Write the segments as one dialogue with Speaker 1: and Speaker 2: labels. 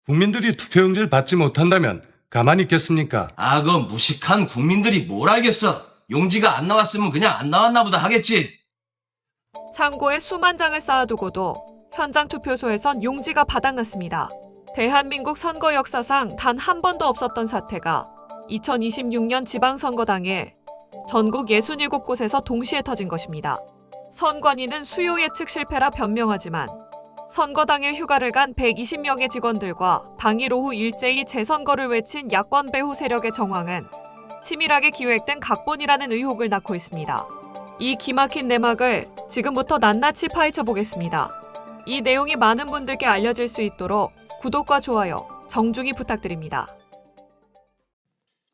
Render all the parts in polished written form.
Speaker 1: 국민들이 투표용지를 받지 못한다면 가만히 있겠습니까?
Speaker 2: 그 무식한 국민들이 뭘 알겠어. 용지가 안 나왔으면 그냥 안 나왔나 보다 하겠지.
Speaker 3: 창고에 수만 장을 쌓아두고도 현장 투표소에선 용지가 바닥났습니다. 대한민국 선거 역사상 단 한 번도 없었던 사태가 2026년 지방선거 당일 전국 67곳에서 동시에 터진 것입니다. 선관위는 수요 예측 실패라 변명하지만 선거 당일 휴가를 간 120명의 직원들과 당일 오후 일제히 재선거를 외친 야권 배후 세력의 정황은 치밀하게 기획된 각본이라는 의혹을 낳고 있습니다. 이 기막힌 내막을 지금부터 낱낱이 파헤쳐 보겠습니다. 이 내용이 많은 분들께 알려질 수 있도록 구독과 좋아요 정중히 부탁드립니다.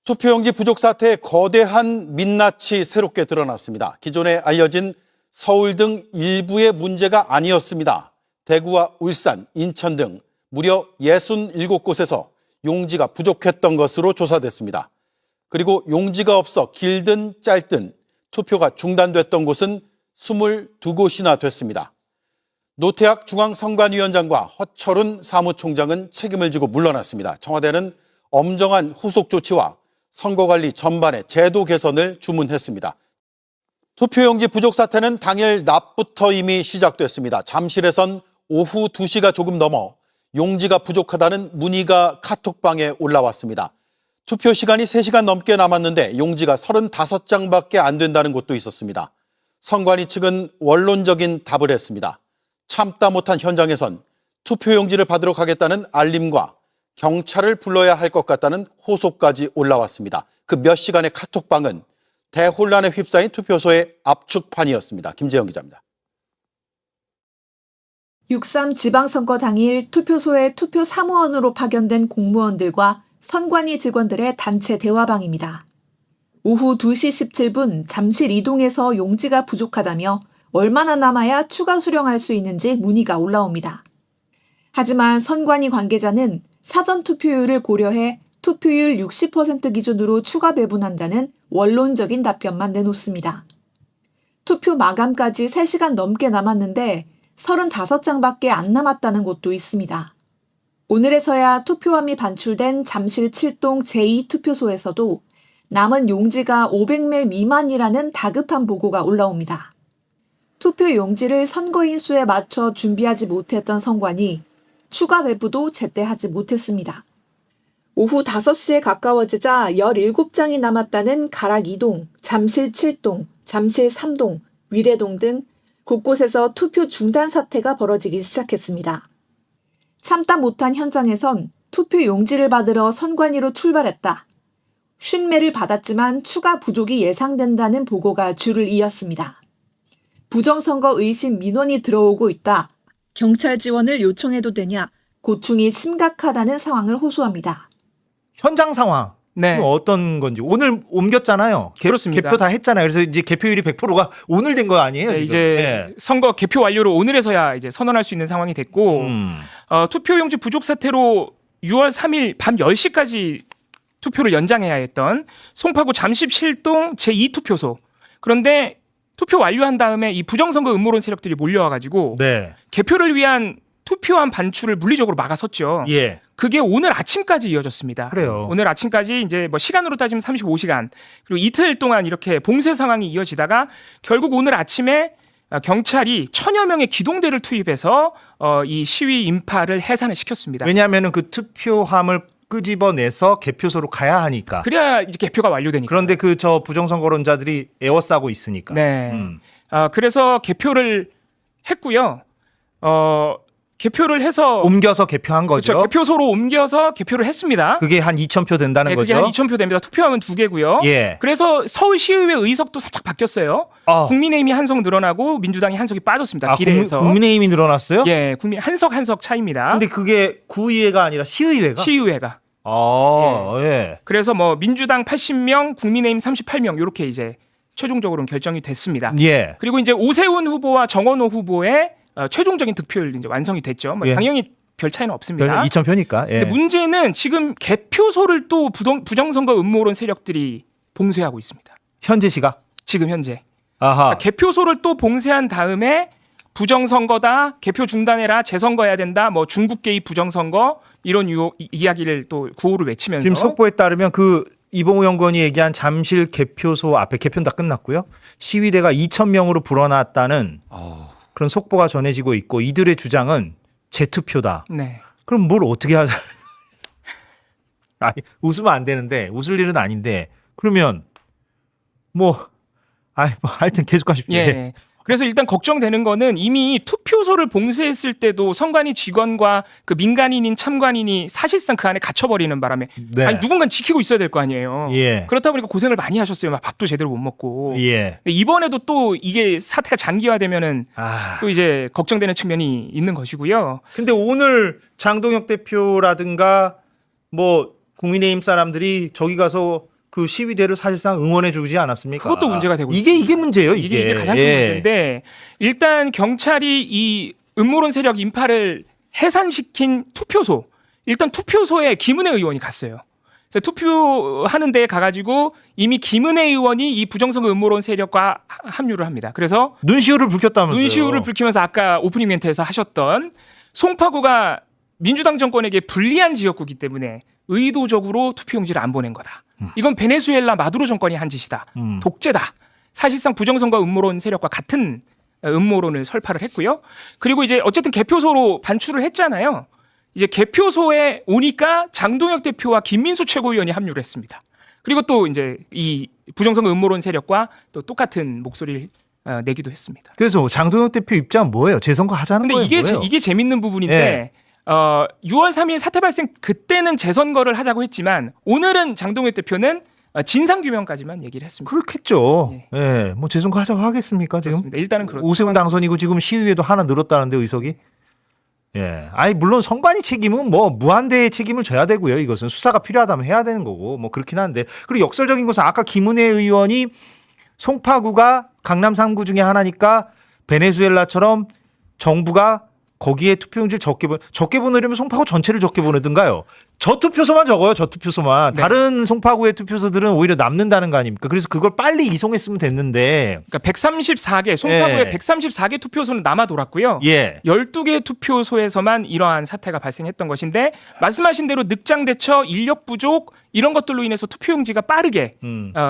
Speaker 4: 투표용지 부족 사태의 거대한 민낯이 새롭게 드러났습니다. 기존에 알려진 서울 등 일부의 문제가 아니었습니다. 대구와 울산, 인천 등 무려 67곳에서 용지가 부족했던 것으로 조사됐습니다. 그리고 용지가 없어 길든 짧든 투표가 중단됐던 곳은 22곳이나 됐습니다. 노태학 중앙선관위원장과 허철훈 사무총장은 책임을 지고 물러났습니다. 청와대는 엄정한 후속 조치와 선거관리 전반의 제도 개선을 주문했습니다. 투표용지 부족 사태는 당일 낮부터 이미 시작됐습니다. 잠실에선 오후 2시가 조금 넘어 용지가 부족하다는 문의가 카톡방에 올라왔습니다. 투표 시간이 3시간 넘게 남았는데 용지가 35장밖에 안 된다는 곳도 있었습니다. 선관위 측은 원론적인 답을 했습니다. 참다 못한 현장에선 투표용지를 받으러 가겠다는 알림과 경찰을 불러야 할 것 같다는 호소까지 올라왔습니다. 그 몇 시간의 카톡방은 대혼란에 휩싸인 투표소의 압축판이었습니다. 김재영 기자입니다.
Speaker 5: 6.3 지방선거 당일 투표소에 투표 사무원으로 파견된 공무원들과 선관위 직원들의 단체 대화방입니다. 오후 2시 17분 잠실 이동에서 용지가 부족하다며 얼마나 남아야 추가 수령할 수 있는지 문의가 올라옵니다. 하지만 선관위 관계자는 사전 투표율을 고려해 투표율 60% 기준으로 추가 배분한다는 원론적인 답변만 내놓습니다. 투표 마감까지 3시간 넘게 남았는데 35장밖에 안 남았다는 곳도 있습니다. 오늘에서야 투표함이 반출된 잠실 7동 제2투표소에서도 남은 용지가 500매 미만이라는 다급한 보고가 올라옵니다. 투표 용지를 선거인 수에 맞춰 준비하지 못했던 선관위, 추가 배부도 제때 하지 못했습니다. 오후 5시에 가까워지자 17장이 남았다는 가락 2동, 잠실 7동, 잠실 3동, 위례동 등 곳곳에서 투표 중단 사태가 벌어지기 시작했습니다. 참다 못한 현장에선 투표 용지를 받으러 선관위로 출발했다. 50매를 받았지만 추가 부족이 예상된다는 보고가 줄을 이었습니다. 부정선거 의심 민원이 들어오고 있다. 경찰 지원을 요청해도 되냐? 고충이 심각하다는 상황을 호소합니다.
Speaker 6: 현장 상황. 네. 어떤 건지 오늘 옮겼잖아요.
Speaker 7: 그렇습니다.
Speaker 6: 개표 다 했잖아요. 그래서 이제 개표율이 100%가 오늘 된 거 아니에요?
Speaker 7: 네,
Speaker 6: 지금?
Speaker 7: 이제
Speaker 6: 네.
Speaker 7: 선거 개표 완료를 오늘에서야 이제 선언할 수 있는 상황이 됐고 투표용지 부족 사태로 6월 3일 밤 10시까지 투표를 연장해야 했던 송파구 잠실7동 제2투표소. 그런데 투표 완료한 다음에 이 부정선거 음모론 세력들이 몰려와가지고
Speaker 6: 네.
Speaker 7: 개표를 위한 투표함 반출을 물리적으로 막아섰죠.
Speaker 6: 예.
Speaker 7: 그게 오늘 아침까지 이어졌습니다.
Speaker 6: 그래요.
Speaker 7: 오늘 아침까지 이제 뭐 시간으로 따지면 35시간 그리고 이틀 동안 이렇게 봉쇄 상황이 이어지다가 결국 오늘 아침에 경찰이 1000여 명의 기동대를 투입해서 이 시위 인파를 해산을 시켰습니다.
Speaker 6: 왜냐하면 그 투표함을 끄집어내서 개표소로 가야 하니까.
Speaker 7: 그래야 이제 개표가 완료되니까.
Speaker 6: 그런데 그 저 부정선거론자들이 에워싸고 있으니까.
Speaker 7: 네. 그래서 개표를 했고요. 개표를 해서
Speaker 6: 옮겨서 개표한 거죠.
Speaker 7: 그렇죠. 개표소로 옮겨서 개표를 했습니다.
Speaker 6: 그게 한 2,000표 된다는
Speaker 7: 네,
Speaker 6: 거죠.
Speaker 7: 그게 한 2,000표 됩니다. 투표함은 2개고요.
Speaker 6: 예.
Speaker 7: 그래서 서울시의회 의석도 살짝 바뀌었어요. 국민의힘이 한 석 늘어나고 민주당이 한 석이 빠졌습니다. 비례해서.
Speaker 6: 국민의힘이 늘어났어요?
Speaker 7: 예, 국민 한 석 차이입니다.
Speaker 6: 근데 그게 구의회가 아니라 시의회가?
Speaker 7: 시의회가.
Speaker 6: 예.
Speaker 7: 그래서 뭐 민주당 80명, 국민의힘 38명 이렇게 이제 최종적으로는 결정이 됐습니다.
Speaker 6: 예.
Speaker 7: 그리고 이제 오세훈 후보와 정원호 후보의 최종적인 득표율 이제 완성이 됐죠. 뭐
Speaker 6: 예.
Speaker 7: 당연히 별 차이는 없습니다.
Speaker 6: 2,000표니까. 예.
Speaker 7: 근데 문제는 지금 개표소를 또 부정선거 음모론 세력들이 봉쇄하고 있습니다.
Speaker 6: 현재 시각?
Speaker 7: 지금 현재.
Speaker 6: 아하.
Speaker 7: 그러니까 개표소를 또 봉쇄한 다음에 부정선거다, 개표 중단해라, 재선거해야 된다, 뭐 중국 개입 부정선거, 이런 이야기를 또 구호를 외치면서
Speaker 6: 지금 속보에 따르면 그 이봉우 연구원이 얘기한 잠실 개표소 앞에 개표는 다 끝났고요. 시위대가 2,000명으로 불어났다는 그런 속보가 전해지고 있고 이들의 주장은 재투표다.
Speaker 7: 네.
Speaker 6: 그럼 뭘 어떻게 하자? 아니, 웃으면 안 되는데 웃을 일은 아닌데 그러면 뭐 하여튼 계속 하십시오.
Speaker 7: 예. 그래서 일단 걱정되는 거는 이미 투표소를 봉쇄했을 때도 선관위 직원과 그 민간인인 참관인이 사실상 그 안에 갇혀버리는 바람에
Speaker 6: 네.
Speaker 7: 아니 누군가 지키고 있어야 될 거 아니에요.
Speaker 6: 예.
Speaker 7: 그렇다 보니까 고생을 많이 하셨어요. 막 밥도 제대로 못 먹고.
Speaker 6: 예.
Speaker 7: 이번에도 또 이게 사태가 장기화되면은
Speaker 6: 아.
Speaker 7: 또 이제 걱정되는 측면이 있는 것이고요.
Speaker 6: 근데 오늘 장동혁 대표라든가 뭐 국민의힘 사람들이 저기 가서 그 시위대를 사실상 응원해 주지 않았습니까?
Speaker 7: 그것도 문제가 되고
Speaker 6: 이게 문제예요.
Speaker 7: 이게 가장 큰 문제인데 일단 경찰이 이 음모론 세력 인파를 해산시킨 투표소 일단 투표소에 김은혜 의원이 갔어요. 그래서 투표하는 데에 가가지고 이미 김은혜 의원이 이 부정선거 음모론 세력과 합류를 합니다. 그래서
Speaker 6: 눈시울을 붉혔다면서요.
Speaker 7: 눈시울을 붉히면서 아까 오프닝 멘트에서 하셨던 송파구가 민주당 정권에게 불리한 지역구이기 때문에 의도적으로 투표용지를 안 보낸 거다. 이건 베네수엘라 마두로 정권이 한 짓이다. 독재다. 사실상 부정선거 음모론 세력과 같은 음모론을 설파를 했고요. 그리고 이제 어쨌든 개표소로 반출을 했잖아요. 이제 개표소에 오니까 장동혁 대표와 김민수 최고위원이 합류를 했습니다. 그리고 또 이제 이 부정선거 음모론 세력과 또 똑같은 목소리를 내기도 했습니다.
Speaker 6: 그래서 장동혁 대표 입장은 뭐예요? 재선거 하자는
Speaker 7: 근데
Speaker 6: 거예요? 뭐예요?
Speaker 7: 이게 재밌는 부분인데 6월 3일 사태 발생 그때는 재선거를 하자고 했지만 오늘은 장동혁 대표는 진상규명까지만 얘기를 했습니다.
Speaker 6: 그렇겠죠.
Speaker 7: 예.
Speaker 6: 예. 뭐 재선거 하자고 하겠습니까 지금?
Speaker 7: 그렇습니다. 일단은 그렇죠.
Speaker 6: 오세훈 당선이고 지금 시위에도 하나 늘었다는데 의석이. 예. 아니 물론 선관위 책임은 뭐 무한대의 책임을 져야 되고요. 이것은 수사가 필요하다면 해야 되는 거고 뭐 그렇긴 한데 그리고 역설적인 것은 아까 김은혜 의원이 송파구가 강남 3구 중에 하나니까 베네수엘라처럼 정부가 거기에 투표용지를 적게 보내려면 송파구 전체를 적게 보내든가요. 저 투표소만 적어요. 저 투표소만.
Speaker 7: 네.
Speaker 6: 다른 송파구의 투표소들은 오히려 남는다는 거 아닙니까? 그래서 그걸 빨리 이송했으면 됐는데.
Speaker 7: 그러니까 134개 송파구에
Speaker 6: 예.
Speaker 7: 134개 투표소는 남아 돌았고요.
Speaker 6: 예.
Speaker 7: 12개 투표소에서만 이러한 사태가 발생했던 것인데 말씀하신 대로 늑장대처, 인력 부족 이런 것들로 인해서 투표용지가 빠르게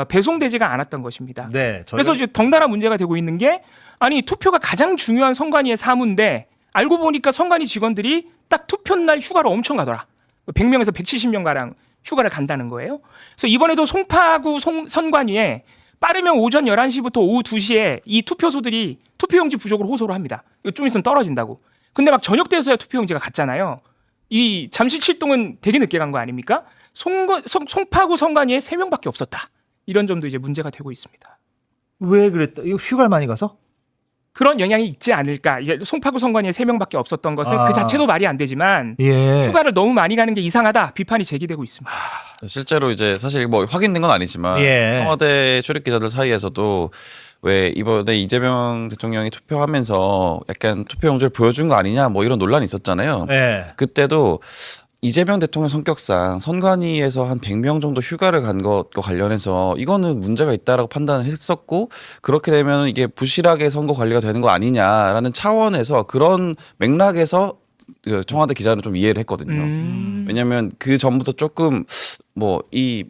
Speaker 7: 배송되지가 않았던 것입니다.
Speaker 6: 네.
Speaker 7: 그래서 이제 덩달아 문제가 되고 있는 게 아니 투표가 가장 중요한 선관위의 사무인데 알고 보니까 선관위 직원들이 딱 투표날 휴가를 엄청 가더라. 100명에서 170명 가량 휴가를 간다는 거예요. 그래서 이번에도 송파구 선관위에 빠르면 오전 11시부터 오후 2시에 이 투표소들이 투표용지 부족을 호소를 합니다. 이거 좀 있으면 떨어진다고. 근데 막 저녁 돼서야 투표용지가 갔잖아요. 이 잠실 7동은 되게 늦게 간 거 아닙니까? 송파구 선관위에 3명밖에 없었다. 이런 점도 이제 문제가 되고 있습니다.
Speaker 6: 왜 그랬다? 이거 휴가를 많이 가서?
Speaker 7: 그런 영향이 있지 않을까. 이제 송파구 선관위에 3명밖에 없었던 것은 그 자체도 말이 안 되지만
Speaker 6: 예.
Speaker 7: 휴가를 너무 많이 가는 게 이상하다 비판이 제기되고 있습니다.
Speaker 8: 실제로 이제 사실 뭐 확인된 건 아니지만
Speaker 6: 예.
Speaker 8: 청와대 출입 기자들 사이에서도 왜 이번에 이재명 대통령이 투표하면서 약간 투표용지를 보여준 거 아니냐 뭐 이런 논란이 있었잖아요.
Speaker 6: 예.
Speaker 8: 그때도 이재명 대통령 성격상 선관위에서 한 100명 정도 휴가를 간 것과 관련해서 이거는 문제가 있다라고 판단을 했었고 그렇게 되면 이게 부실하게 선거 관리가 되는 거 아니냐라는 차원에서 그런 맥락에서 청와대 기자는 좀 이해를 했거든요. 왜냐하면 그 전부터 조금 뭐 이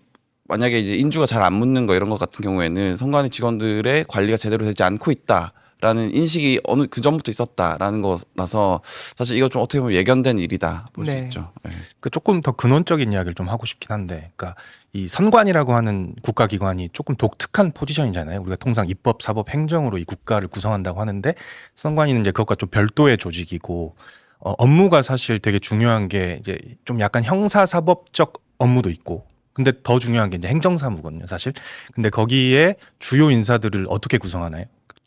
Speaker 8: 만약에 이제 인주가 잘 안 묻는 거 이런 것 같은 경우에는 선관위 직원들의 관리가 제대로 되지 않고 있다. 라는 인식이 어느 그 전부터 있었다라는 거라서 사실 이거 좀 어떻게 보면 예견된 일이다 볼 수
Speaker 7: 네.
Speaker 8: 있죠. 네.
Speaker 1: 그 조금 더 근원적인 이야기를 좀 하고 싶긴 한데, 그러니까 이 선관위라고 하는 국가기관이 조금 독특한 포지션이잖아요. 우리가 통상 입법, 사법, 행정으로 이 국가를 구성한다고 하는데 선관위는 이제 그것과 좀 별도의 조직이고 업무가 사실 되게 중요한 게 이제 좀 약간 형사사법적 업무도 있고. 근데 더 중요한 게 이제 행정사무거든요, 사실. 근데 거기에 주요 인사들을 어떻게 구성하나요?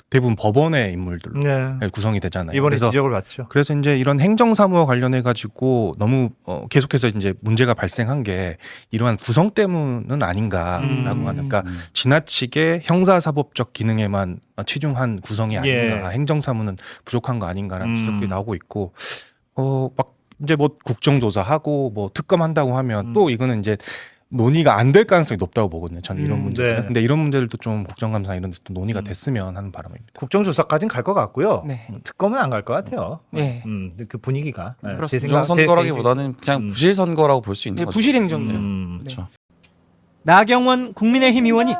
Speaker 1: 대부분 법원의 인물들로
Speaker 6: 네.
Speaker 1: 구성이 되잖아요.
Speaker 6: 이번에
Speaker 1: 그래서
Speaker 6: 지적을 받죠.
Speaker 1: 그래서 이제 이런 행정사무와 관련해 가지고 너무 계속해서 이제 문제가 발생한 게 이러한 구성 때문은 아닌가라고 하는, 그러니까 지나치게 형사사법적 기능에만 치중한 구성이 아닌가,
Speaker 6: 예.
Speaker 1: 행정사무는 부족한 거 아닌가라는 지적들이 나오고 있고, 막 이제 뭐 국정조사하고 뭐 특검한다고 하면 또 이거는 이제 논의가 안 될 가능성이 높다고 보거든요. 저는 이런 문제들.
Speaker 6: 네.
Speaker 1: 근데 이런 문제들도 좀 국정감사 이런 데서 또 논의가 됐으면 하는 바람입니다.
Speaker 6: 국정조사까지는 갈 것 같고요.
Speaker 7: 네.
Speaker 6: 특검은 안 갈 것 같아요.
Speaker 7: 네.
Speaker 6: 그 분위기가. 네,
Speaker 7: 그렇습니다.
Speaker 6: 제 생각-
Speaker 8: 부정선거라기보다는 그냥 부실 선거라고 볼 수 있는 거죠.
Speaker 7: 부실 행정이죠.
Speaker 8: 그렇죠.
Speaker 9: 나경원 국민의힘 의원이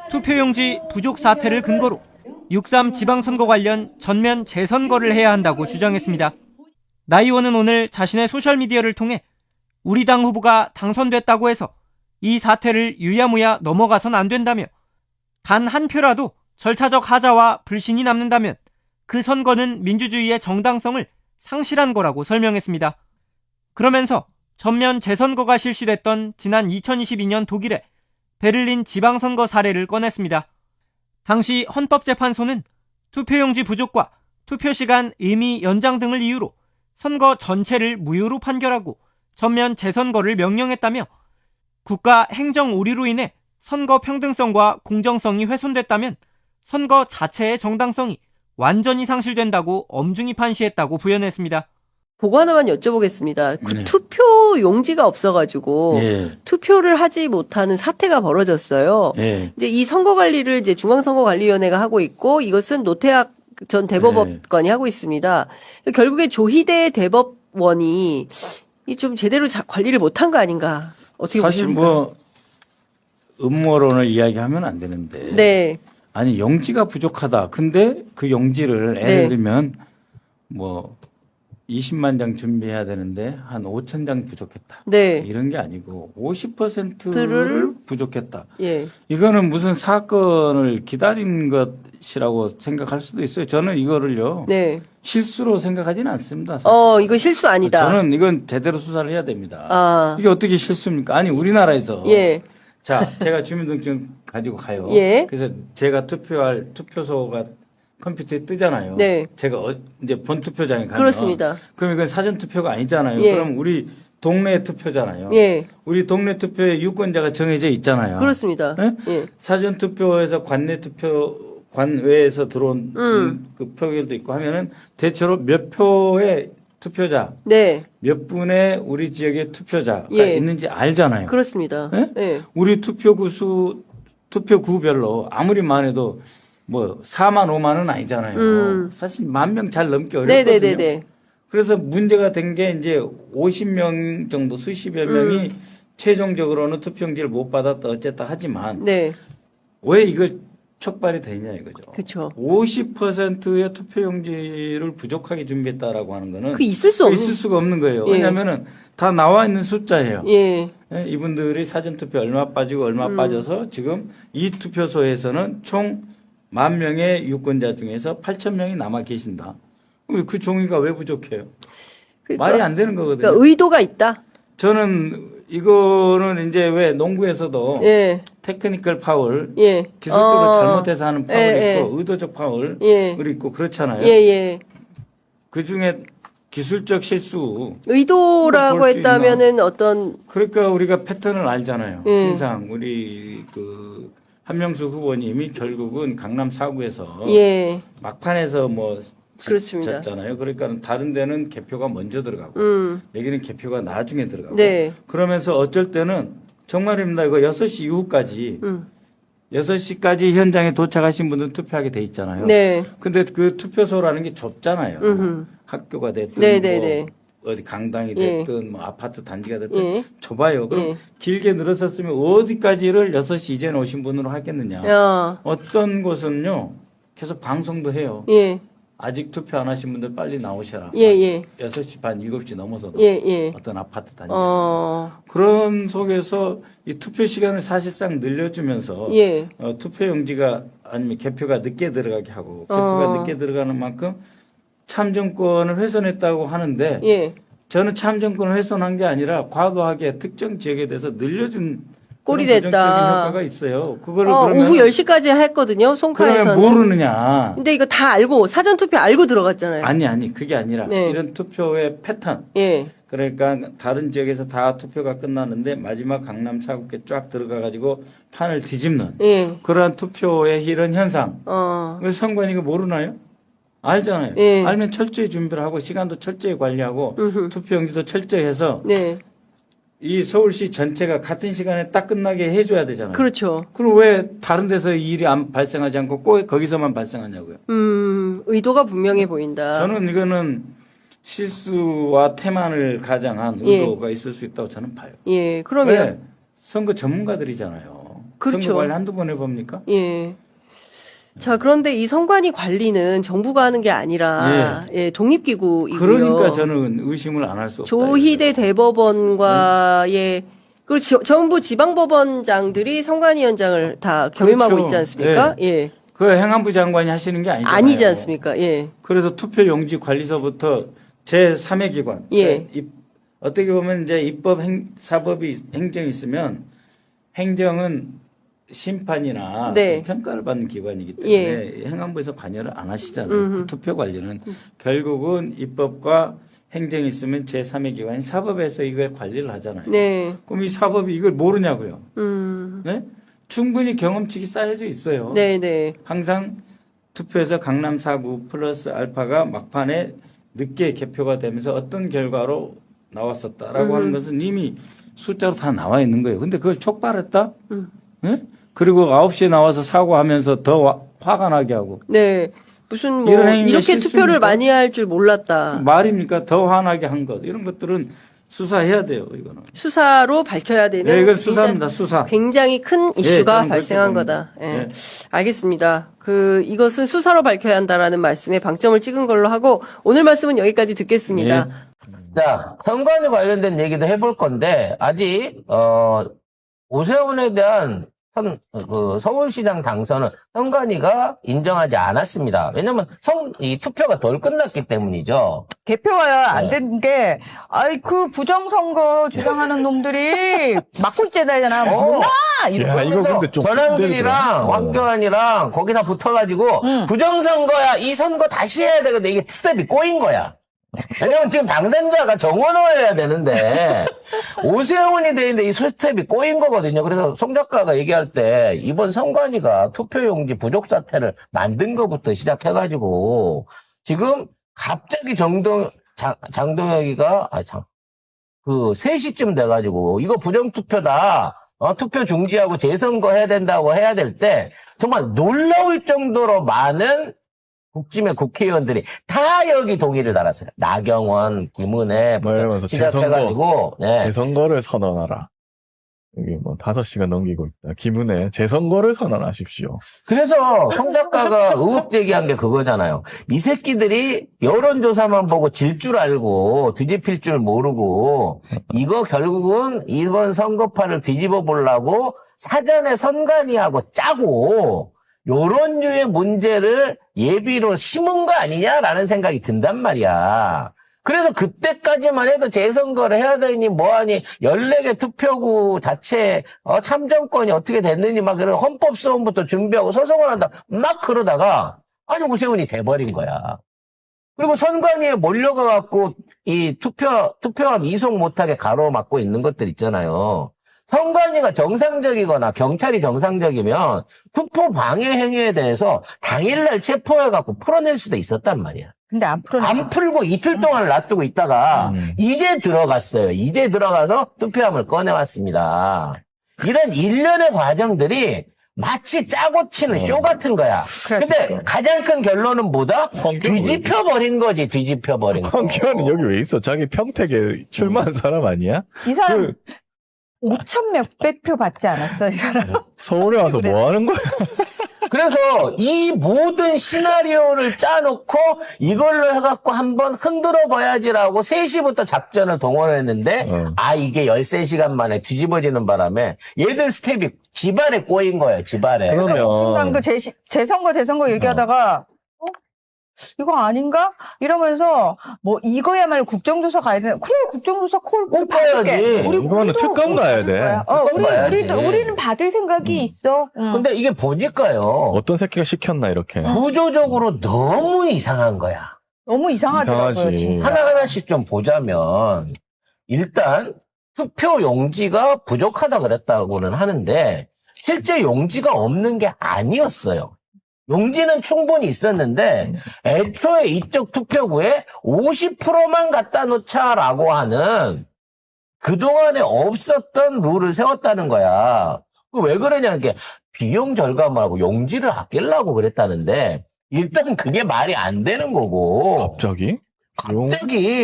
Speaker 9: 투표용지 부족 사태를 근거로 6.3 지방선거 관련 전면 재선거를 해야 한다고 주장했습니다. 나 의원은 오늘 자신의 소셜미디어를 통해 우리 당 후보가 당선됐다고 해서 이 사태를 유야무야 넘어가선 안 된다며 단 한 표라도 절차적 하자와 불신이 남는다면 그 선거는 민주주의의 정당성을 상실한 거라고 설명했습니다. 그러면서 전면 재선거가 실시됐던 지난 2022년 독일의 베를린 지방선거 사례를 꺼냈습니다. 당시 헌법재판소는 투표용지 부족과 투표시간 의미 연장 등을 이유로 선거 전체를 무효로 판결하고 전면 재선거를 명령했다며 국가 행정 오류로 인해 선거 평등성과 공정성이 훼손됐다면 선거 자체의 정당성이 완전히 상실된다고 엄중히 판시했다고 부연했습니다.
Speaker 10: 그거 하나만 여쭤보겠습니다. 그
Speaker 11: 네.
Speaker 10: 투표 용지가 없어가지고
Speaker 11: 예.
Speaker 10: 투표를 하지 못하는 사태가 벌어졌어요.
Speaker 11: 예.
Speaker 10: 이제 이 선거 관리를 이제 중앙선거관리위원회가 하고 있고 이것은 노태학 전 대법원이 하고 있습니다. 결국에 조희대 대법원이 이 좀 제대로 관리를 못한 거 아닌가? 어떻게
Speaker 11: 사실
Speaker 10: 보십니까?
Speaker 11: 뭐 음모론을 이야기하면 안 되는데.
Speaker 10: 네,
Speaker 11: 아니 용지가 부족하다. 근데 그 용지를 예를
Speaker 10: 네.
Speaker 11: 들면 뭐 20만 장 준비해야 되는데 한 5천 장 부족했다.
Speaker 10: 네,
Speaker 11: 이런 게 아니고 50%를
Speaker 10: 들을
Speaker 11: 부족했다.
Speaker 10: 예,
Speaker 11: 이거는 무슨 사건을 기다린 것이라고 생각할 수도 있어요. 저는 이거를요.
Speaker 10: 네.
Speaker 11: 실수로 생각하지는 않습니다. 사실.
Speaker 10: 이거 실수 아니다.
Speaker 11: 저는 이건 제대로 수사를 해야 됩니다.
Speaker 10: 아,
Speaker 11: 이게 어떻게 실수입니까? 아니 우리나라에서
Speaker 10: 예,
Speaker 11: 자 제가 주민등록증 가지고 가요.
Speaker 10: 예.
Speaker 11: 그래서 제가 투표할 투표소가 컴퓨터에 뜨잖아요.
Speaker 10: 네.
Speaker 11: 제가 이제 본 투표장에 가면
Speaker 10: 그렇습니다.
Speaker 11: 그럼 이건 사전 투표가 아니잖아요.
Speaker 10: 예.
Speaker 11: 그럼 우리 동네 투표잖아요.
Speaker 10: 예,
Speaker 11: 우리 동네 투표에 유권자가 정해져 있잖아요.
Speaker 10: 그렇습니다.
Speaker 11: 예?
Speaker 10: 예,
Speaker 11: 사전 투표에서 관외에서 들어온 그 표결도 있고 하면은 대체로 몇 표의 투표자,
Speaker 10: 네,
Speaker 11: 몇 분의 우리 지역의 투표자가
Speaker 10: 예.
Speaker 11: 있는지 알잖아요.
Speaker 10: 그렇습니다.
Speaker 11: 예?
Speaker 10: 예,
Speaker 11: 우리 투표구별로 아무리 많아도 뭐 4만 5만은 아니잖아요. 사실 1만 명 잘 넘기 어렵거든요.
Speaker 10: 네네네네.
Speaker 11: 그래서 문제가 된 게 이제 50명 정도 수십여 명이 최종적으로는 투표용지를 못 받았다 어쨌다 하지만
Speaker 10: 네,
Speaker 11: 왜 이걸 촉발이 되냐 이거죠.
Speaker 10: 그렇죠.
Speaker 11: 50%의 투표용지를 부족하게 준비했다라고 하는 거는
Speaker 10: 그 있을 수 없는.
Speaker 11: 있을 수가 없는 거예요.
Speaker 10: 예.
Speaker 11: 왜냐하면은 다 나와 있는 숫자예요.
Speaker 10: 예,
Speaker 11: 예, 이분들이 사전투표 얼마 빠지고 얼마 빠져서 지금 이 투표소에서는 총 10,000명의 유권자 중에서 8,000명이 남아 계신다. 그럼 그 종이가 왜 부족해요?
Speaker 10: 그러니까,
Speaker 11: 말이 안 되는 거거든요.
Speaker 10: 그러니까 의도가 있다.
Speaker 11: 저는 이거는 이제 왜 농구에서도
Speaker 10: 예,
Speaker 11: 테크니컬 파울,
Speaker 10: 예.
Speaker 11: 기술적으로 잘못해서 하는 파울이
Speaker 10: 예,
Speaker 11: 있고 의도적 파울이
Speaker 10: 예,
Speaker 11: 있고 그렇잖아요.
Speaker 10: 예, 예.
Speaker 11: 그 중에 기술적 실수.
Speaker 10: 의도라고
Speaker 11: 볼수
Speaker 10: 했다면은 어떤
Speaker 11: 그러니까 우리가 패턴을 알잖아요.
Speaker 10: 예.
Speaker 11: 항상 우리 그 한명수 후보님이 결국은 강남 4구에서
Speaker 10: 예,
Speaker 11: 막판에서 뭐
Speaker 10: 그렇습니다.
Speaker 11: 졌잖아요. 그러니까 다른 데는 개표가 먼저 들어가고 여기는 개표가 나중에 들어가고
Speaker 10: 네,
Speaker 11: 그러면서 어쩔 때는 정말입니다. 이거 6시 이후까지 6시까지 현장에 도착하신 분들은 투표하게 돼 있잖아요.
Speaker 10: 네,
Speaker 11: 근데 그 투표소라는 게 좁잖아요.
Speaker 10: 음흠.
Speaker 11: 학교가 됐든
Speaker 10: 네, 네, 네.
Speaker 11: 뭐 어디 강당이
Speaker 10: 예.
Speaker 11: 됐든 뭐 아파트 단지가 됐든
Speaker 10: 예.
Speaker 11: 좁아요. 그럼
Speaker 10: 예.
Speaker 11: 길게 늘어섰으면 어디까지를 6시 이전에 오신 분으로 하겠느냐.
Speaker 10: 야,
Speaker 11: 어떤 곳은요. 계속 방송도 해요.
Speaker 10: 예,
Speaker 11: 아직 투표 안 하신 분들 빨리 나오셔라.
Speaker 10: 예, 예,
Speaker 11: 6시 반, 7시 넘어서도
Speaker 10: 예, 예.
Speaker 11: 어떤 아파트 단지에서. 그런 속에서 이 투표 시간을 사실상 늘려주면서
Speaker 10: 예,
Speaker 11: 투표용지가 아니면 개표가 늦게 들어가게 하고 개표가 늦게 들어가는 만큼 참정권을 훼손했다고 하는데
Speaker 10: 예.
Speaker 11: 저는 참정권을 훼손한 게 아니라 과도하게 특정 지역에 대해서 늘려준
Speaker 10: 꼴이
Speaker 11: 그런
Speaker 10: 됐다.
Speaker 11: 부정적인 효과가 있어요. 그거를
Speaker 10: 오후
Speaker 11: 그러면
Speaker 10: 10시까지 했거든요. 송파에서는.
Speaker 11: 그러면 모르느냐?
Speaker 10: 근데 이거 다 알고 사전 투표 알고 들어갔잖아요.
Speaker 11: 아니 그게 아니라
Speaker 10: 네.
Speaker 11: 이런 투표의 패턴.
Speaker 10: 예.
Speaker 11: 그러니까 다른 지역에서 다 투표가 끝나는데 마지막 강남 4구에 쫙 들어가 가지고 판을 뒤집는
Speaker 10: 예.
Speaker 11: 그러한 투표의 이런 현상.
Speaker 10: 어.
Speaker 11: 왜 선관위가 모르나요? 알잖아요.
Speaker 10: 예.
Speaker 11: 알면 철저히 준비를 하고 시간도 철저히 관리하고 투표용지도 철저히 해서
Speaker 10: 네.
Speaker 11: 이 서울시 전체가 같은 시간에 딱 끝나게 해줘야 되잖아요.
Speaker 10: 그렇죠.
Speaker 11: 그럼 왜 다른 데서 이 일이 안 발생하지 않고 꼭 거기서만 발생하냐고요.
Speaker 10: 의도가 분명해 보인다.
Speaker 11: 저는 이거는 실수와 태만을 가장한
Speaker 10: 예.
Speaker 11: 의도가 있을 수 있다고 저는 봐요.
Speaker 10: 예, 그러면
Speaker 11: 왜? 선거 전문가들이잖아요.
Speaker 10: 그렇죠.
Speaker 11: 선거 관리 한두 번 해봅니까?
Speaker 10: 예. 자, 그런데 이 선관위 관리는 정부가 하는 게 아니라 예, 독립기구이고요.
Speaker 11: 그러니까 저는 의심을 안 할 수 없다.
Speaker 10: 조희대
Speaker 11: 이거죠.
Speaker 10: 대법원과의 그리고 전부 지방법원장들이 선관위원장을 다 겸임하고
Speaker 11: 그렇죠.
Speaker 10: 있지 않습니까? 예.
Speaker 11: 그 행안부 장관이 하시는 게 아니잖아요.
Speaker 10: 아니지 않습니까? 예.
Speaker 11: 그래서 투표용지 관리서부터 제3의 기관.
Speaker 10: 예.
Speaker 11: 어떻게 보면 이제 입법, 사법이 행정이 있으면 행정은 심판이나
Speaker 10: 네.
Speaker 11: 그 평가를 받는 기관이기 때문에 행안부에서 관여를 안 하시잖아요. 그 투표 관리는 결국은 입법과 행정이 있으면 제3의 기관인 사법에서 이걸 관리를 하잖아요.
Speaker 10: 네.
Speaker 11: 그럼 이 사법이 이걸 모르냐고요. 네? 충분히 경험치가 쌓여져 있어요.
Speaker 10: 네, 네.
Speaker 11: 항상 투표에서 강남 4구 플러스 알파가 막판에 늦게 개표가 되면서 어떤 결과로 나왔었다라고 하는 것은 이미 숫자로 다 나와 있는 거예요. 근데 그걸 촉발했다? 네? 그리고 9시에 나와서 사고하면서 더 화가 나게 하고.
Speaker 10: 네. 무슨 뭐
Speaker 11: 이런 행위가
Speaker 10: 이렇게
Speaker 11: 실수입니까?
Speaker 10: 투표를 많이 할 줄 몰랐다.
Speaker 11: 말입니까? 더 화나게 한 것. 이런 것들은 수사해야 돼요, 이거는.
Speaker 10: 수사로 밝혀야 되는
Speaker 11: 네, 이건 수사입니다, 수사.
Speaker 10: 굉장히 큰
Speaker 11: 예,
Speaker 10: 이슈가
Speaker 11: 저는
Speaker 10: 발생한
Speaker 11: 그렇게
Speaker 10: 거다. 예.
Speaker 11: 봅니다.
Speaker 10: 알겠습니다. 이것은 수사로 밝혀야 한다라는 말씀에 방점을 찍은 걸로 하고 오늘 말씀은 여기까지 듣겠습니다.
Speaker 12: 자, 선관위 관련된 얘기도 해볼 건데, 아직, 오세훈에 대한 서울시장 당선은 선관위가 인정하지 않았습니다. 왜냐면 이 투표가 덜 끝났기 때문이죠.
Speaker 13: 개표가 안 된 게, 그 부정선거 주장하는 놈들이 막고 있잖아. 뭐나!
Speaker 12: 이러면서 전환길이랑 황교안이랑 거기 다 붙어가지고, 부정선거야, 이 선거 다시 해야 되는데 이게 스텝이 꼬인 거야. 왜냐면 지금 당선자가 정원호여야 되는데 오세훈이 되는데 이 스텝이 꼬인 거거든요. 그래서 송 작가가 얘기할 때 이번 선관위가 투표용지 부족 사태를 만든 것부터 시작해가지고 지금 갑자기 장동혁이가 3시쯤 돼가지고 이거 부정투표다. 투표 중지하고 재선거 해야 된다고 해야 될 때 정말 놀라울 정도로 많은 국짐의 국회의원들이 다 여기 동의를 달았어요. 나경원, 김은혜 시작해가지고
Speaker 14: 재선거를 선언하라. 여기 5시간 넘기고 있다. 김은혜 재선거를 선언하십시오.
Speaker 12: 그래서 송 작가가 의혹 제기한 게 그거잖아요. 이 새끼들이 여론조사만 보고 질 줄 알고 뒤집힐 줄 모르고 이거 결국은 이번 선거판을 뒤집어 보려고 사전에 선관위하고 짜고 요런 류의 문제를 예비로 심은 거 아니냐라는 생각이 든단 말이야. 그래서 그때까지만 해도 재선거를 해야 되니 뭐하니 14개 투표구 자체 참정권이 어떻게 됐느니 막 그런 헌법소원부터 준비하고 소송을 한다 막 그러다가 아니 오세훈이 돼버린 거야. 그리고 선관위에 몰려가 갖고 이 투표함 이송 못하게 가로막고 있는 것들 있잖아요. 선관위가 정상적이거나 경찰이 정상적이면 투표 방해 행위에 대해서 당일날 체포해갖고 풀어낼 수도 있었단 말이야.
Speaker 13: 근데 안 풀어내.
Speaker 12: 안 풀고 이틀 동안 놔두고 있다가 이제 들어갔어요. 이제 들어가서 투표함을 꺼내왔습니다. 이런 일련의 과정들이 마치 짜고 치는 쇼 같은 거야. 근데 가장 큰 결론은 뭐다? 뒤집혀버린 거지, 뒤집혀버린 거.
Speaker 14: 황교안은 여기 왜 있어? 자기 평택에 출마한 사람 아니야?
Speaker 13: 이 사람 5천 몇백 표 받지 않았어, 이 사람.
Speaker 14: 서울에 와서 뭐 하는 거야?
Speaker 12: 그래서 이 모든 시나리오를 짜놓고 이걸로 해갖고 한번 흔들어 봐야지라고 3시부터 작전을 동원했는데 이게 13시간 만에 뒤집어지는 바람에 얘들 스텝이 집안에 꼬인 거예요. 집안에.
Speaker 14: 그러면
Speaker 13: 도 재선거 얘기하다가 이거 아닌가? 이러면서 이거야말로 국정조사 가야 되나? 그래, 국정조사 꼭
Speaker 12: 가야지.
Speaker 14: 이거는 특검 가야 돼.
Speaker 13: 우리는 받을 생각이 있어.
Speaker 12: 근데 이게 보니까요.
Speaker 14: 어떤 새끼가 시켰나 이렇게.
Speaker 12: 구조적으로 너무 이상한 거야.
Speaker 13: 너무 이상하더라고요.
Speaker 14: 이상하지.
Speaker 12: 하나하나씩 좀 보자면 일단 투표 용지가 부족하다 그랬다고는 하는데 실제 용지가 없는 게 아니었어요. 용지는 충분히 있었는데 애초에 이쪽 투표구에 50%만 갖다 놓자라고 하는 그동안에 없었던 룰을 세웠다는 거야. 왜 그러냐, 이게 비용 절감하고 용지를 아끼려고 그랬다는데, 일단 그게 말이 안 되는 거고.
Speaker 14: 갑자기?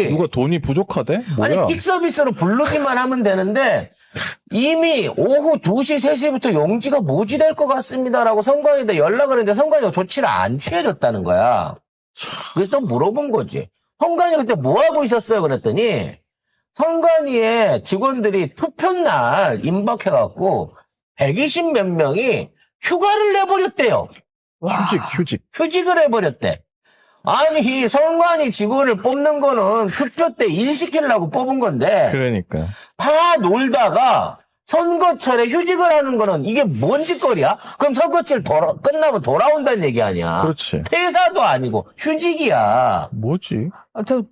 Speaker 12: 누가
Speaker 14: 돈이 부족하대?
Speaker 12: 아니, 픽 서비스로 부르기만 하면 되는데, 이미 오후 2시, 3시부터 용지가 모집될 것 같습니다라고 선관위한테 연락을 했는데 선관위가 조치를 안 취해줬다는 거야. 그래서 물어본 거지. 선관위 그때 뭐 하고 있었어요? 그랬더니, 선관위에 직원들이 투표날 임박해갖고 120 몇 명이 휴가를 내버렸대요. 휴직을 해버렸대. 아니, 선관위 직원을 뽑는 거는 투표 때 일 시키려고 뽑은 건데.
Speaker 14: 그러니까.
Speaker 12: 다 놀다가 선거철에 휴직을 하는 거는 이게 뭔 짓거리야? 그럼 선거철 끝나면 돌아온다는 얘기 아니야.
Speaker 14: 그렇지.
Speaker 12: 퇴사도 아니고 휴직이야.
Speaker 14: 뭐지?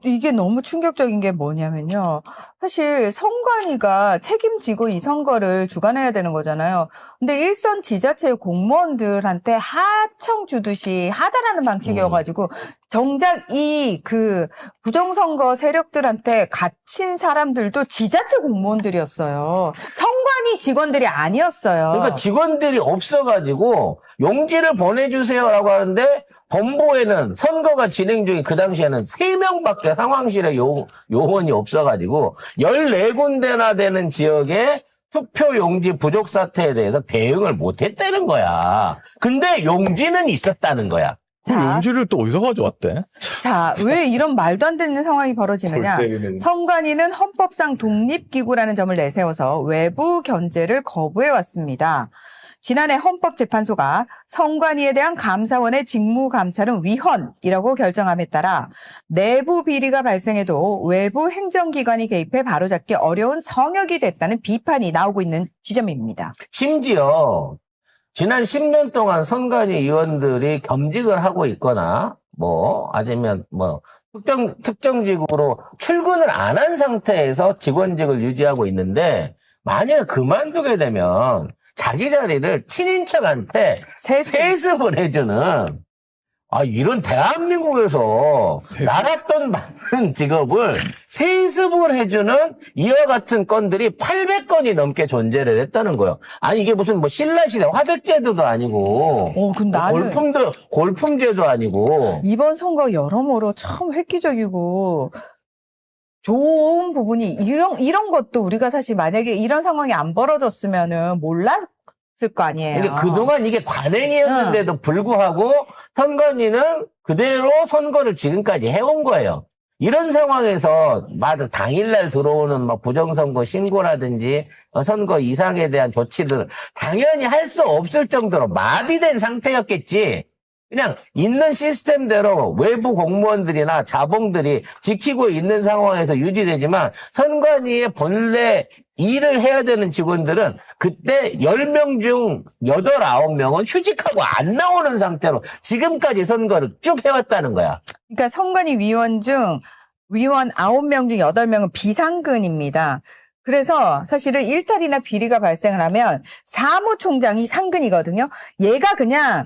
Speaker 13: 이게 너무 충격적인 게 뭐냐면요. 사실 선관위가 책임지고 이 선거를 주관해야 되는 거잖아요. 근데 일선 지자체 공무원들한테 하청 주듯이 하다라는 방식이어가지고 정작 이 부정선거 세력들한테 갇힌 사람들도 지자체 공무원들이었어요. 선관위 직원들이 아니었어요.
Speaker 12: 그러니까 직원들이 없어가지고 용지를 보내주세요라고 하는데 본부에는 선거가 진행 중에 그 당시에는 3명밖에 상황실에 요원이 없어가지고 14군데나 되는 지역에 투표 용지 부족 사태에 대해서 대응을 못했다는 거야. 근데 용지는 있었다는 거야.
Speaker 14: 용지를 또 어디서 가져왔대?
Speaker 13: 자, 왜 이런 말도 안 되는 상황이 벌어지느냐. 선관위는 헌법상 독립기구라는 점을 내세워서 외부 견제를 거부해왔습니다. 지난해 헌법재판소가 선관위에 대한 감사원의 직무감찰은 위헌이라고 결정함에 따라 내부 비리가 발생해도 외부 행정기관이 개입해 바로잡기 어려운 성역이 됐다는 비판이 나오고 있는 지점입니다.
Speaker 12: 심지어 지난 10년 동안 선관위 의원들이 겸직을 하고 있거나 아니면 특정직으로 출근을 안 한 상태에서 직원직을 유지하고 있는데 만약에 그만두게 되면 자기 자리를 친인척한테 세습을 해주는 이런 대한민국에서 나랏돈 받는 직업을 세습을 해주는 이와 같은 건들이 800건이 넘게 존재를 했다는 거예요. 아니 이게 무슨 신라시대 화백제도도 아니고
Speaker 13: 근데 나는
Speaker 12: 골품제도 아니고
Speaker 13: 이번 선거 여러모로 참 획기적이고 좋은 부분이 이런 것도 우리가 사실 만약에 이런 상황이 안 벌어졌으면은 몰랐을 거 아니에요.
Speaker 12: 그러니까 그동안 이게 관행이었는데도 불구하고 선관위는 그대로 선거를 지금까지 해온 거예요. 이런 상황에서 당일날 들어오는 부정선거 신고라든지 선거 이상에 대한 조치들을 당연히 할 수 없을 정도로 마비된 상태였겠지. 그냥 있는 시스템대로 외부 공무원들이나 자봉들이 지키고 있는 상황에서 유지되지만 선관위의 본래 일을 해야 되는 직원들은 그때 10명 중 8, 9명은 휴직하고 안 나오는 상태로 지금까지 선거를 쭉 해왔다는 거야.
Speaker 13: 그러니까 선관위 위원 9명 중 8명은 비상근입니다. 그래서 사실은 일탈이나 비리가 발생을 하면 사무총장이 상근이거든요. 얘가 그냥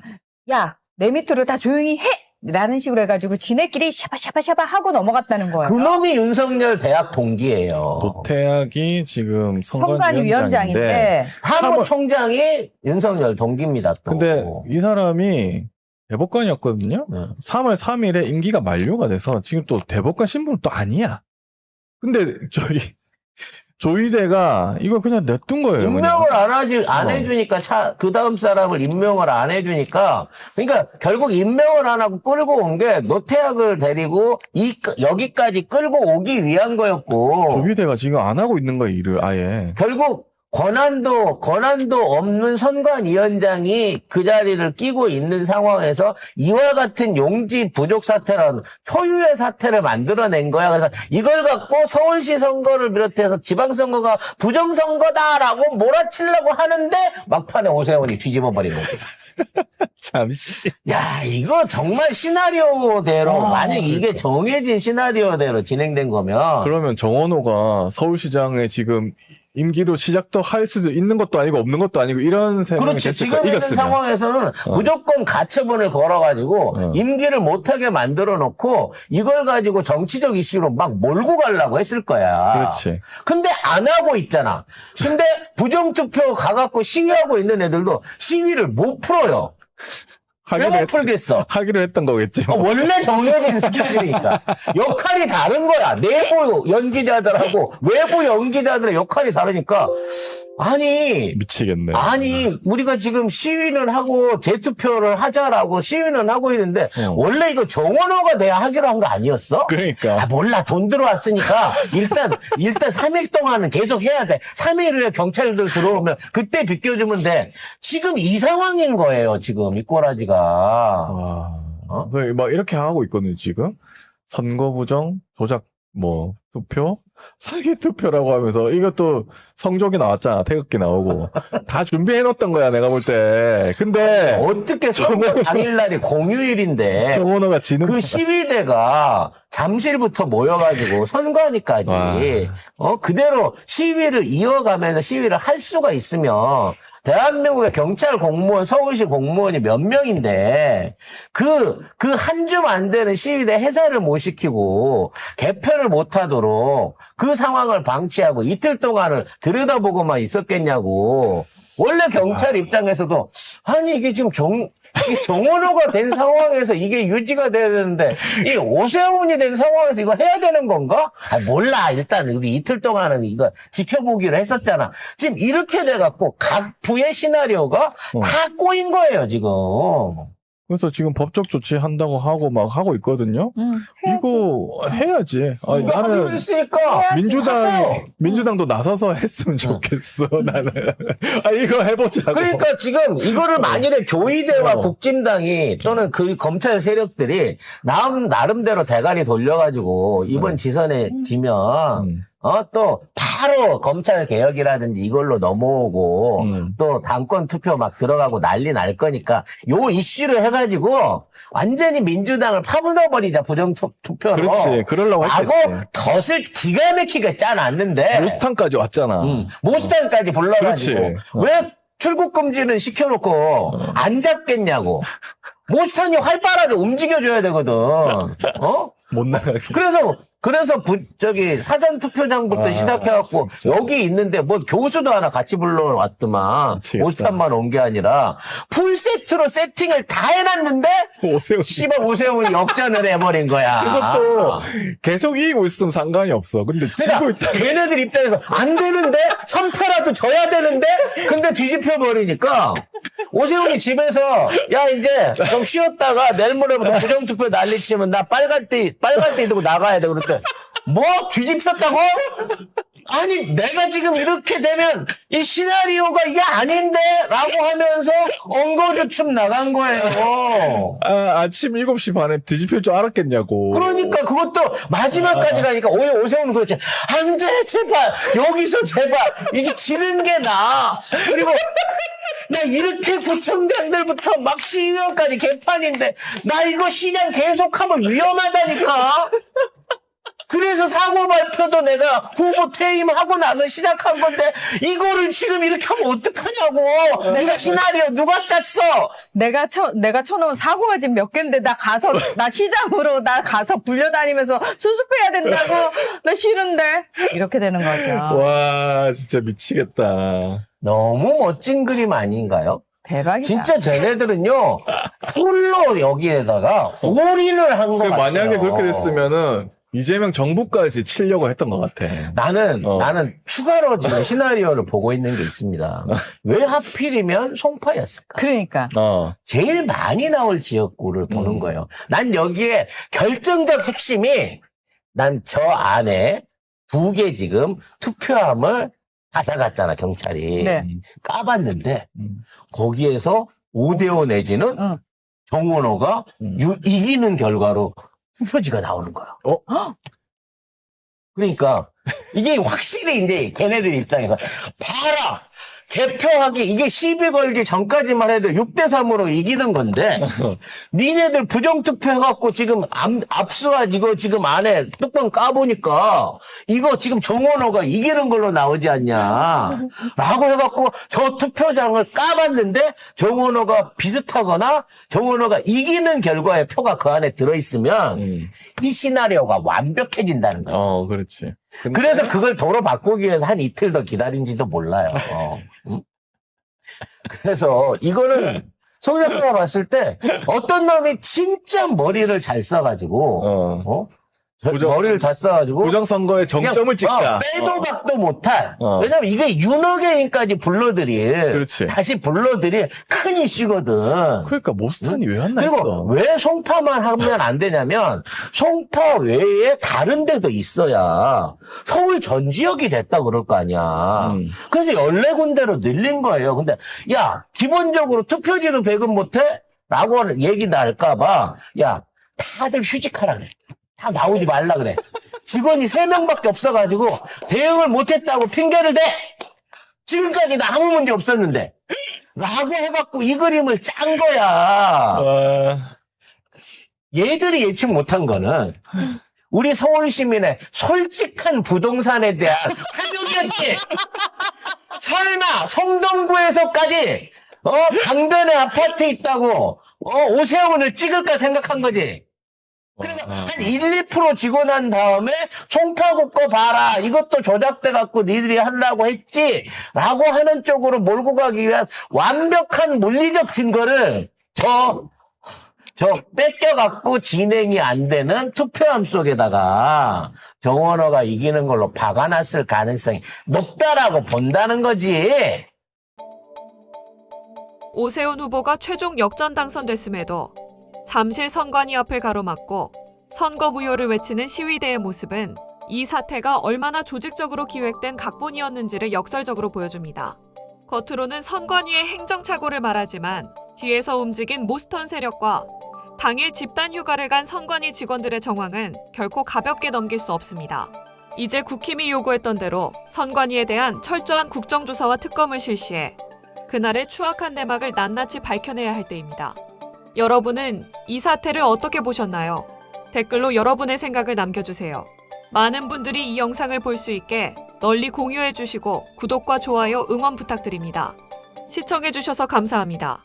Speaker 13: 내 밑으로 다 조용히 해! 라는 식으로 해가지고 지네끼리 샤바샤바샤바 하고 넘어갔다는 거예요.
Speaker 12: 그놈이 윤석열 대학 동기예요.
Speaker 14: 노태학이 지금
Speaker 13: 선관위원장인데
Speaker 12: 사무총장이 윤석열 동기입니다. 또.
Speaker 14: 근데 이 사람이 대법관이었거든요. 3월 3일에 임기가 만료가 돼서 지금 또 대법관 신분은 또 아니야. 근데 조희대가 이걸 그냥 냅둔 거예요.
Speaker 12: 임명을 안 해주니까 그 다음 사람을 임명을 안 해주니까 그러니까 결국 임명을 안 하고 끌고 온 게 노태학을 데리고 여기까지 끌고 오기 위한 거였고
Speaker 14: 조희대가 지금 안 하고 있는 거예요, 일을 아예.
Speaker 12: 결국 권한도 없는 선관위원장이 그 자리를 끼고 있는 상황에서 이와 같은 용지 부족 사태라는 초유의 사태를 만들어낸 거야. 그래서 이걸 갖고 서울시 선거를 비롯해서 지방선거가 부정선거다라고 몰아치려고 하는데 막판에 오세훈이 뒤집어버린 거지.
Speaker 14: 잠시.
Speaker 12: 야, 이거 정말 시나리오대로, 만약 이게 정해진 시나리오대로 진행된 거면.
Speaker 14: 그러면 정원호가 서울시장에 지금 임기도 시작도 할 수도 있는 것도 아니고 없는 것도 아니고 이런 상황이
Speaker 12: 그렇지.
Speaker 14: 됐을
Speaker 12: 지금
Speaker 14: 거야.
Speaker 12: 있는
Speaker 14: 이겼으면.
Speaker 12: 상황에서는 무조건 가처분을 걸어가지고 임기를 못하게 만들어 놓고 이걸 가지고 정치적 이슈로 막 몰고 가려고 했을 거야.
Speaker 14: 그렇지.
Speaker 12: 근데 안 하고 있잖아. 근데 부정투표 가갖고 시위하고 있는 애들도 시위를 못 풀어요. 왜 못 풀겠어?
Speaker 14: 하기로 했던 거겠지.
Speaker 12: 원래 정해진 스케줄이니까. 역할이 다른 거야. 내부 연기자들하고 외부 연기자들의 역할이 다르니까. 아니.
Speaker 14: 미치겠네.
Speaker 12: 아니, 우리가 지금 시위는 하고 재투표를 하자라고 시위는 하고 있는데, 원래 이거 정원호가 돼야 하기로 한 거 아니었어?
Speaker 14: 그러니까.
Speaker 12: 아, 몰라. 돈 들어왔으니까, 일단 3일 동안은 계속 해야 돼. 3일 후에 경찰들 들어오면, 그때 비껴주면 돼. 지금 이 상황인 거예요, 지금, 이 꼬라지가.
Speaker 14: 막 이렇게 하고 있거든요, 지금. 선거 부정, 조작, 투표, 사기 투표라고 하면서 이것도 성적이 나왔잖아. 태극기 나오고. 다 준비해 놓았던 거야, 내가 볼 때. 근데.
Speaker 12: 어떻게 선거 당일날이 공휴일인데.
Speaker 14: 정원호가 지는.
Speaker 12: 그 시위대가 잠실부터 모여가지고 선관위까지, 그대로 시위를 이어가면서 시위를 할 수가 있으면, 대한민국의 경찰 공무원, 서울시 공무원이 몇 명인데, 한 줌 안 되는 시위대 해산을 못 시키고, 개편을 못 하도록 그 상황을 방치하고 이틀 동안을 들여다보고만 있었겠냐고. 원래 경찰 입장에서도, 아니, 이게 지금 이 정원호가 된 상황에서 이게 유지가 돼야 되는데, 이 오세훈이 된 상황에서 이걸 해야 되는 건가? 아, 몰라. 일단 우리 이틀 동안은 이거 지켜보기로 했었잖아. 지금 이렇게 돼갖고 각 부의 시나리오가 다 꼬인 거예요, 지금.
Speaker 14: 그래서 지금 법적 조치 한다고 하고 막 하고 있거든요. 이거 해야지. 아니, 나는
Speaker 12: 했으니까
Speaker 14: 민주당도 나서서 했으면 좋겠어. 나는. 이거 해보자고.
Speaker 12: 그러니까 지금 이거를 만일에 교의대와 국진당이 또는 그 검찰 세력들이 나름대로 대가리 돌려가지고 이번 지선에 지면 또 바로 검찰 개혁이라든지 이걸로 넘어오고 또 당권 투표 막 들어가고 난리 날 거니까 요 이슈로 해가지고 완전히 민주당을 파묻어버리자 부정투표로.
Speaker 14: 그렇지. 그러려고
Speaker 12: 하고
Speaker 14: 했겠지.
Speaker 12: 덫을 기가 막히게 짜놨는데
Speaker 14: 모스탄까지 왔잖아.
Speaker 12: 모스탄까지 불러가지고
Speaker 14: 그렇지.
Speaker 12: 왜 출국 금지는 시켜놓고 안 잡겠냐고. 모스탄이 활발하게 움직여줘야 되거든.
Speaker 14: 못 나가게.
Speaker 12: 그래서 사전 투표장부터 시작해갖고 여기 있는데 교수도 하나 같이 불러왔더만.
Speaker 14: 미치겠다.
Speaker 12: 모스탄만 온 게 아니라 풀 세트로 세팅을 다 해놨는데 오세훈이 역전을 해버린 거야.
Speaker 14: 그래서 또 계속 이기고 있으면 상관이 없어. 근데 지고 있다.
Speaker 12: 걔네들 입장에서 안 되는데 1000표라도 져야 되는데 근데 뒤집혀 버리니까 오세훈이 집에서 야 이제 좀 쉬었다가 내일 모레부터 부정투표 난리치면 나 빨간띠 들고 나가야 돼. 그랬더니 뭐 뒤집혔다고? 아니 내가 지금 이렇게 되면 이 시나리오가 이게 아닌데 라고 하면서 엉거주춤 나간 거예요.
Speaker 14: 아침 7시 반에 뒤집힐 줄 알았겠냐고.
Speaker 12: 그러니까 그것도 마지막까지 가니까 오세훈은 그렇지. 안 돼 제발 여기서 제발 이게 지는 게 나아. 그리고 나 이렇게 구청장들부터 막 시의원까지 개판인데 나 이거 시장 계속하면 위험하다니까. 그래서 사고 발표도 내가 후보 퇴임하고 나서 시작한 건데 이거를 지금 이렇게 하면 어떡하냐고. 이거 시나리오 누가 짰어?
Speaker 13: 내가 쳐놓은 사고가 지금 몇 개인데 나 시장으로 가서 불려다니면서 수습해야 된다고. 나 싫은데 이렇게 되는 거죠.
Speaker 14: 와 진짜 미치겠다.
Speaker 12: 너무 멋진 그림 아닌가요?
Speaker 13: 대박이다.
Speaker 12: 진짜 쟤네들은요 홀로 여기에다가 올인을 한 거 같아요.
Speaker 14: 만약에 그렇게 됐으면은 이재명 정부까지 치려고 했던 것 같아.
Speaker 12: 나는 추가로 지금 시나리오를 보고 있는 게 있습니다. 왜 하필이면 송파였을까?
Speaker 13: 그러니까.
Speaker 12: 제일 많이 나올 지역구를 보는 거예요. 난 여기에 결정적 핵심이 난 저 안에 2개 지금 투표함을 받아갔잖아, 경찰이.
Speaker 13: 네.
Speaker 12: 까봤는데 거기에서 5대5 내지는 정원호가 이기는 결과로 투표지가 나오는 거야. 그러니까 이게 확실히 이제 걔네들 입장에서 봐라 개표하기 이게 시비 걸기 전까지만 해도 6대3으로 이기는 건데 니네들 부정투표 해갖고 지금 압수한 이거 지금 안에 뚜껑 까보니까 이거 지금 정원호가 이기는 걸로 나오지 않냐 라고 해갖고 저 투표장을 까봤는데 정원호가 비슷하거나 정원호가 이기는 결과의 표가 그 안에 들어있으면 이 시나리오가 완벽해진다는 거예요.
Speaker 14: 그렇지.
Speaker 12: 그래서 그걸 도로 바꾸기 위해서 한 이틀 더 기다린지도 몰라요. 응? 그래서 이거는 송 작가가 봤을 때 어떤 놈이 진짜 머리를 잘 써가지고 머리를 잘 써가지고
Speaker 14: 부정선거의 정점을 찍자.
Speaker 12: 빼도 박도 못할. 왜냐면 이게 윤호개인까지 불러들일.
Speaker 14: 그렇지.
Speaker 12: 다시 불러들일 큰 이슈거든.
Speaker 14: 그러니까 모스탄이 왜 안
Speaker 12: 그리고
Speaker 14: 났어?
Speaker 12: 왜 송파만 하면 안 되냐면 송파 외에 다른 데도 있어야 서울 전 지역이 됐다 그럴 거 아니야. 그래서 14군데로 늘린 거예요. 근데 야 기본적으로 투표지로 배급 못해? 라고 얘기 날까 봐 야 다들 휴직하라 그래. 다 나오지 말라 그래. 직원이 3명밖에 없어가지고 대응을 못했다고 핑계를 대. 지금까지는 아무 문제 없었는데. 라고 해갖고 이 그림을 짠 거야. 얘들이 예측 못한 거는 우리 서울 시민의 솔직한 부동산에 대한 회복이었지. 설마 성동구에서까지 강변에 아파트 있다고 오세훈을 찍을까 생각한 거지. 그래서 한 1, 2% 지고 난 다음에 송파구 거 봐라. 이것도 조작돼 갖고 니들이 하려고 했지. 라고 하는 쪽으로 몰고 가기 위한 완벽한 물리적 증거를 저 뺏겨갖고 진행이 안 되는 투표함 속에다가 정원호가 이기는 걸로 박아놨을 가능성이 높다라고 본다는 거지.
Speaker 3: 오세훈 후보가 최종 역전 당선됐음에도 잠실 선관위 앞을 가로막고 선거 무효를 외치는 시위대의 모습은 이 사태가 얼마나 조직적으로 기획된 각본이었는지를 역설적으로 보여줍니다. 겉으로는 선관위의 행정착오를 말하지만 뒤에서 움직인 모스턴 세력과 당일 집단 휴가를 간 선관위 직원들의 정황은 결코 가볍게 넘길 수 없습니다. 이제 국힘이 요구했던 대로 선관위에 대한 철저한 국정조사와 특검을 실시해 그날의 추악한 내막을 낱낱이 밝혀내야 할 때입니다. 여러분은 이 사태를 어떻게 보셨나요? 댓글로 여러분의 생각을 남겨주세요. 많은 분들이 이 영상을 볼 수 있게 널리 공유해주시고 구독과 좋아요 응원 부탁드립니다. 시청해주셔서 감사합니다.